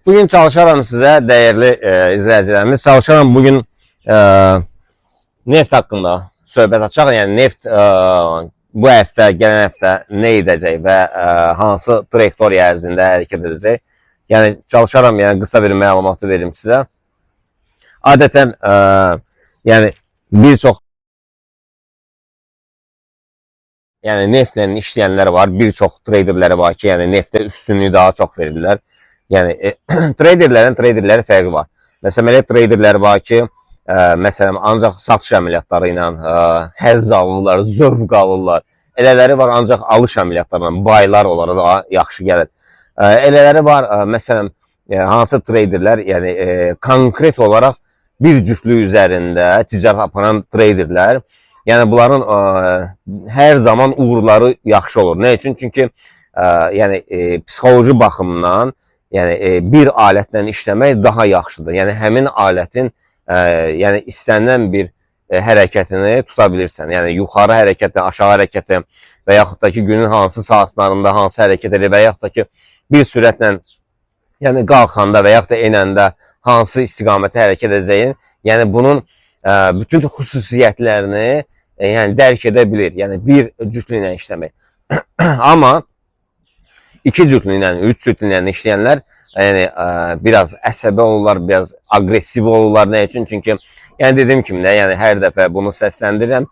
Bugün çalışaram sizə, dəyərli izləyicilərimiz. Çalışaram bugün neft haqqında söhbət açaq. Yəni neft bu həftə, gələn həftə nə edəcək və hansı trayektoriya ərzində hərəkət edəcək. Yəni çalışaram, yəni qısa bir məlumatı verim sizə. Adətən yəni bir çox neftlə işləyənlər var, bir çox traderləri var ki, yəni neftə üstünlüyü daha çox verirlər. Yəni traderlərin fərqi var. Məsələn, elə traderlər var ki, məsələn, ancaq satış əməliyyatları ilə həzz alırlar, zövq alırlar. Elələri var, ancaq alış əməliyyatlarla, baylar onlara daha yaxşı gəlir. Elələri var, məsələn, hansı traderlər, yəni konkret olaraq bir cütlük üzərində ticarət aparan traderlər, yəni bunların hər zaman uğurları yaxşı olur. Nə üçün? Çünki yəni psixoloji baxımdan yəni bir alətlə işləmək daha yaxşıdır. Yəni həmin alətin yəni istənilən bir hərəkətini tuta bilirsən. Yəni yuxarı hərəkəti, aşağı hərəkəti və yaxud da ki günün hansı saatlarında hansı hərəkət edir və yaxud da ki bir sürətlə yəni qalxanda və yaxud da enəndə hansı istiqamətə hərəkət edəcəyin, yəni bunun bütün xüsusiyyətlərini yəni dərk edə bilir. Yəni bir cütlüklə işləmək. Amma iki cütlüklə, üç cütlüklə işləyənlər yəni biraz əsəbi olurlar, biraz aqressiv olurlar. Nə üçün? Çünki yəni dediyim kimi də, yəni hər dəfə bunu səsləndirirəm.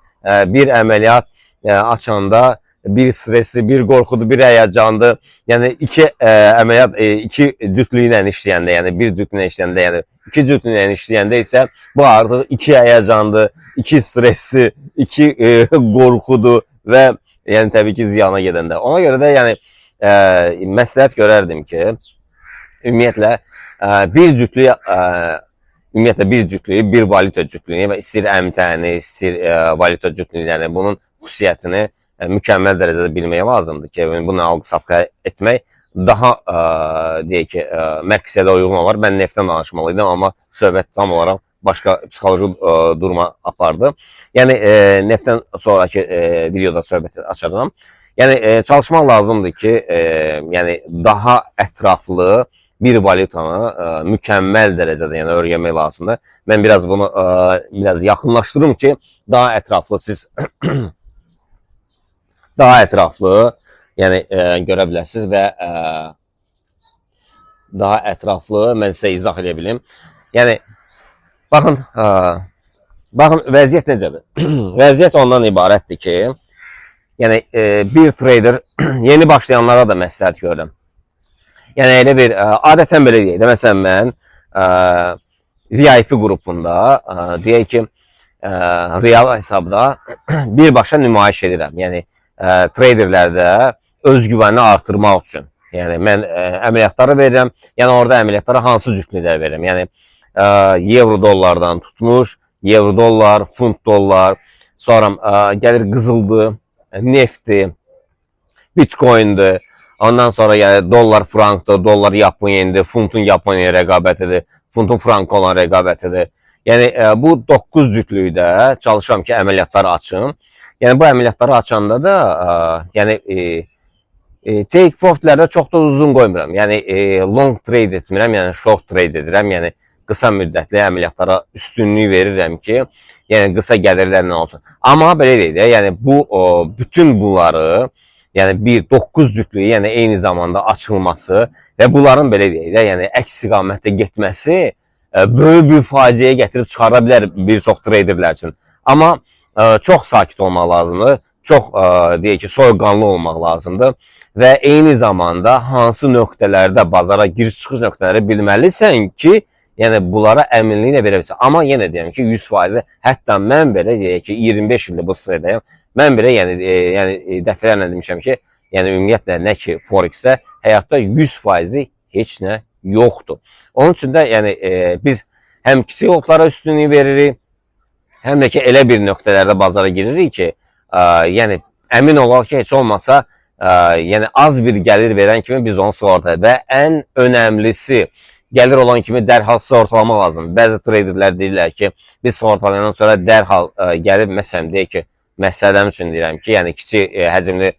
Bir əməliyyat açanda bir stresli, bir qorxudur, bir həyəcandır. Yəni iki əməliyyat iki cütlüklə işləyəndə, yəni bir cütlüklə işləyəndə, yəni iki cütlüklə işləyəndə isə bu artıq iki həyəcandır, iki stresli, iki qorxudur və yəni təbii ki ziyana gedəndə. Ona görə də yəni məsləhət görərdim ki, ümumiyyətlə bir cütlüyü, bir valyuta cütlüyü və istəyir əmtəni, istəyir valyuta cütlüyü, bunun xüsusiyyətini mükəmməl dərəcədə bilmək lazımdır ki, bunu alqı-satqı etmək daha deyək ki, məqsədə uyğun olar. Mən neftdən danışmalıydım, amma söhbət tam olaraq başqa psixoloji duruma apardı. Yəni neftdən sonraki videoda söhbət açacağam. Yəni çalışmaq lazımdır ki, yəni daha ətraflı bir valyutanı mükəmməl dərəcədə yəni öyrənmək lazımdır. Mən biraz bunu biraz yaxınlaşdırım ki, daha ətraflı siz daha ətraflı yəni görə biləsiniz və daha ətraflı mən sizə izah edə bilim. Yəni baxın vəziyyət necədir? Vəziyyət ondan ibarətdir ki, yəni bir trader yeni başlayanlara da məsləhət görürəm. Yəni elə bir adətən belə deyək də, məsələn mən VIP qrupunda deyək ki real hesabda birbaşa nümayiş edirəm. Yəni traderlərdə özgüvəni artırmaq üçün. Yəni mən əməliyyatları verirəm. Yəni orada əməliyyatlara hansı cütlüklər verirəm? Yəni euro dollardan tutmuş, euro dollar, funt dollar, sonra gəlir qızıldır, neftdir, bitcoindir, ondan sonra yəni dollar frankdır, dollar Yaponiyadır, funtun Yaponiyaya rəqabətidir, funtun frank olan rəqabətidir. Yəni bu 9 cütlükdə çalışıram ki, əməliyyatları açım. Yəni bu əməliyyatları açanda da yəni take profitlərdə çox da uzun qoymuram. Yəni long trade etmirəm, yəni short trade edirəm. Yəni qısa müddətli əməliyyatlara üstünlük verirəm ki, yəni qısa gəlirlərlə olsun. Amma belə deyək də, yəni bu bütün bunları, yəni bir 9 cütlüyü, yəni eyni zamanda açılması və bunların belə deyək də, yəni əks istiqamətdə getməsi böyük bir faciəyə gətirib çıxara bilər bir çox traderlər üçün. Amma çox sakit olmaq lazımdır, çox deyək ki, soyuqqanlı olmaq lazımdır və eyni zamanda hansı nöqtələrdə bazara giriş-çıxış nöqtələri bilməlisən ki, yəni bunlara əminliklə verə bilirsən. Amma yenə deyəm ki, 100%, hətta mən belə deyək ki, 25 ildir bu sırədəyəm. Mən belə yəni dəfələrlə demişəm ki, yəni ümumiyyətlə nə ki Forex-də həyatda 100% heç nə yoxdur. Onun üçün də yəni biz həm kiçik lotlara üstünlük veririk, həm də ki elə bir nöqtələrdə bazara giririk ki, yəni əmin olaq ki, heç olmasa yəni az bir gəlir verən kimi biz onu sığortalayırıq və ən önəmlisi gəlir olan kimi dərhal sığortalamaq lazım. Bəzi traderlər deyirlər ki, biz sığortalayandan sonra dərhal gəlib, məsələn deyək ki, məsələm üçün deyirəm ki, yəni kiçik həcmli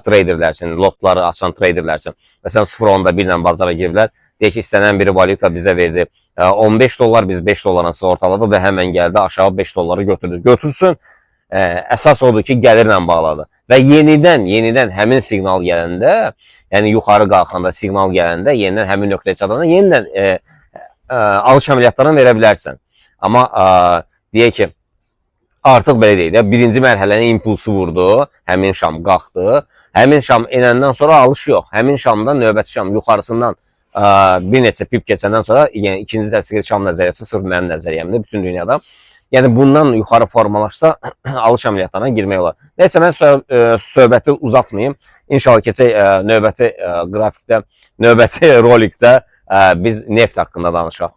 traderlər üçün, lotları açan traderlər üçün, məsələn 0.1 ilə bazara giriblər, deyək ki, istənilən bir valyuta bizə verdi. 15 dollar, biz 5 dollarla sığortaladıq və həmən gəldi aşağı 5 dolları götürdü. Götürsün, əsas odur ki, gəlirlə bağlıdır. Və yenidən həmin siqnal gələndə, yəni yuxarı qalxanda siqnal gələndə, yenidən həmin nöqtəyə çatanda, yenidən alış əməliyyatlarını verə bilərsən. Amma deyək ki, artıq belə deyək də, birinci mərhələnin impulsu vurdu, həmin şam qalxdı. Həmin şam enəndən sonra alış yox. Həmin şamdan növbəti şam yuxarısından bir neçə pip keçəndən sonra, yəni ikinci təsdiqli şam nəzəriyyəsi sırf mənim nəzəriyyəmdir bütün dünyada. Yəni bundan yuxarı formalaşsa alış əməliyyatlarına girmək olar. Nəysə, mən söhbəti uzatmayayım. İnşallah keçək növbəti qrafikdə, növbəti rolikdə biz neft haqqında danışaq.